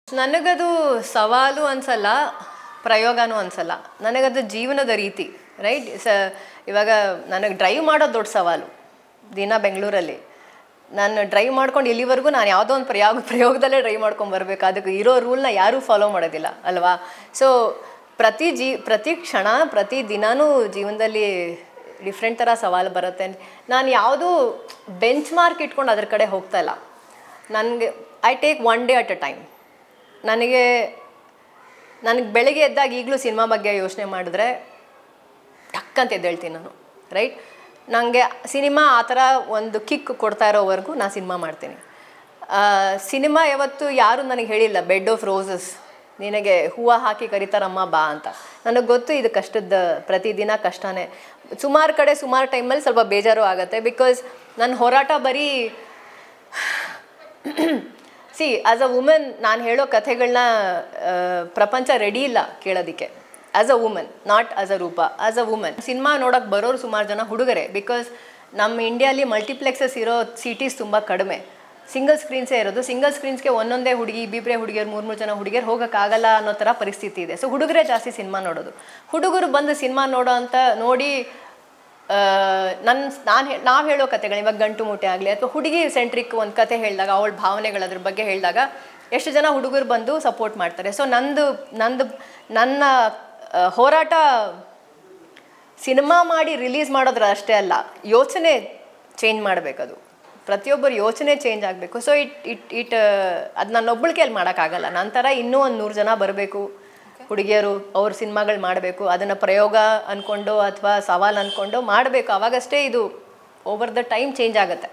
ನನಗದು ಸವಾಲು ಅನ್ಸಲ್ಲ, ಪ್ರಯೋಗನೂ ಅನ್ಸಲ್ಲ. ನನಗದು ಜೀವನದ ರೀತಿ, ರೈಟ್. ಇವಾಗ ನನಗೆ ಡ್ರೈವ್ ಮಾಡೋದು ದೊಡ್ಡ ಸವಾಲು. ದಿನ ಬೆಂಗಳೂರಲ್ಲಿ ನಾನು ಡ್ರೈವ್ ಮಾಡ್ಕೊಂಡು ಇಲ್ಲಿವರೆಗೂ ನಾನು ಯಾವುದೋ ಒಂದು ಪ್ರಯೋಗದಲ್ಲೇ ಡ್ರೈವ್ ಮಾಡ್ಕೊಂಡು ಬರಬೇಕು. ಅದಕ್ಕೆ ಇರೋ ರೂಲ್ನ ಯಾರೂ ಫಾಲೋ ಮಾಡೋದಿಲ್ಲ ಅಲ್ವಾ. ಸೊ ಪ್ರತಿ ಕ್ಷಣ ಪ್ರತಿ ದಿನವೂ ಜೀವನದಲ್ಲಿ ಡಿಫ್ರೆಂಟ್ ಥರ ಸವಾಲು ಬರುತ್ತೆ. ನಾನು ಯಾವುದೂ ಬೆಂಚ್ ಮಾರ್ಕ್ ಇಟ್ಕೊಂಡು ಅದ್ರ ಕಡೆ ಹೋಗ್ತಾ ಇಲ್ಲ. ನನಗೆ I take one day at a time. ನನಗೆ ಬೆಳಗ್ಗೆ ಎದ್ದಾಗ ಈಗಲೂ ಸಿನಿಮಾ ಬಗ್ಗೆ ಯೋಚನೆ ಮಾಡಿದ್ರೆ ಟಕ್ಕಂತ ಎದ್ದೇಳ್ತೀನಿ ನಾನು, ರೈಟ್. ನನಗೆ ಸಿನಿಮಾ ಆ ಥರ ಒಂದು ಕಿಕ್ ಕೊಡ್ತಾ ಇರೋವರೆಗೂ ನಾನು ಸಿನಿಮಾ ಮಾಡ್ತೀನಿ. ಸಿನಿಮಾ ಯಾವತ್ತು ಯಾರೂ ನನಗೆ ಹೇಳಿಲ್ಲ ಬೆಡ್ ಆಫ್ ರೋಸಸ್, ನಿನಗೆ ಹೂವು ಹಾಕಿ ಕರಿತಾರಮ್ಮ ಬಾ ಅಂತ. ನನಗೆ ಗೊತ್ತು ಇದು ಕಷ್ಟದ, ಪ್ರತಿದಿನ ಕಷ್ಟನೇ. ಸುಮಾರು ಕಡೆ ಸುಮಾರು ಟೈಮಲ್ಲಿ ಸ್ವಲ್ಪ ಬೇಜಾರು ಆಗುತ್ತೆ. ಬಿಕಾಸ್ ನನ್ನ ಹೋರಾಟ ಬರೀ ಆ್ಯಸ್ ಅ ವುಮೆನ್ ನಾನು ಹೇಳೋ ಕಥೆಗಳನ್ನ ಪ್ರಪಂಚ ರೆಡಿ ಇಲ್ಲ ಕೇಳೋದಕ್ಕೆ. As a women, not as a ರೂಪ, ಆಸ್ ಅ ವುಮೆನ್. ಸಿನಿಮಾ ನೋಡೋಕ್ಕೆ ಬರೋರು ಸುಮಾರು ಜನ ಹುಡುಗರೆ. ಬಿಕಾಸ್ ನಮ್ಮ ಇಂಡಿಯಾಲಿ ಮಲ್ಟಿಪ್ಲೆಕ್ಸಸ್ ಇರೋ ಸಿಟೀಸ್ ತುಂಬ ಕಡಿಮೆ. ಸಿಂಗಲ್ ಸ್ಕ್ರೀನ್ಸೇ ಇರೋದು. ಸಿಂಗಲ್ ಸ್ಕ್ರೀನ್ಸ್ಗೆ ಒಂದೊಂದೇ ಹುಡುಗಿ, ಇಬ್ಬಿಬ್ಬರೇ ಹುಡುಗಿಯರು, ಮೂರು ಜನ ಹುಡುಗಿಯರು ಹೋಗೋಕ್ಕಾಗಲ್ಲ ಅನ್ನೋ ಥರ ಪರಿಸ್ಥಿತಿ ಇದೆ. ಸೊ ಹುಡುಗರೇ ಜಾಸ್ತಿ ಸಿನಿಮಾ ನೋಡೋದು. ಹುಡುಗರು ಬಂದು ಸಿನಿಮಾ ನೋಡಿ ನಾವು ಹೇಳೋ ಕಥೆಗಳು, ಇವಾಗ ಗಂಟು ಮೂಟೆ ಆಗಲಿ ಅಥವಾ ಹುಡುಗಿ ಸೆಂಟ್ರಿಕ್ ಒಂದು ಕತೆ ಹೇಳಿದಾಗ ಅವಳ ಭಾವನೆಗಳು ಅದ್ರ ಬಗ್ಗೆ ಹೇಳಿದಾಗ ಎಷ್ಟು ಜನ ಹುಡುಗರು ಬಂದು ಸಪೋರ್ಟ್ ಮಾಡ್ತಾರೆ. ಸೊ ನನ್ನ ಹೋರಾಟ ಸಿನಿಮಾ ಮಾಡಿ ರಿಲೀಸ್ ಮಾಡೋದ್ರ ಅಷ್ಟೇ ಅಲ್ಲ, ಯೋಚನೆ ಚೇಂಜ್ ಮಾಡಬೇಕದು. ಪ್ರತಿಯೊಬ್ಬರು ಯೋಚನೆ ಚೇಂಜ್ ಆಗಬೇಕು. ಸೊ ಅದು ನನ್ನೊಬ್ಬಳ ಕೈಯಲ್ಲಿ ಮಾಡೋಕ್ಕಾಗಲ್ಲ. ನನ್ನ ಥರ ಇನ್ನೂ ಒಂದು 100 ಜನ ಬರಬೇಕು ಹುಡುಗಿಯರು, ಅವ್ರ ಸಿನಿಮಾಗಳು ಮಾಡಬೇಕು. ಅದನ್ನು ಪ್ರಯೋಗ ಅಂದ್ಕೊಂಡು ಅಥವಾ ಸವಾಲು ಅಂದ್ಕೊಂಡು ಮಾಡಬೇಕು. ಆವಾಗಷ್ಟೇ ಇದು ಓವರ್ ದ ಟೈಮ್ ಚೇಂಜ್ ಆಗುತ್ತೆ.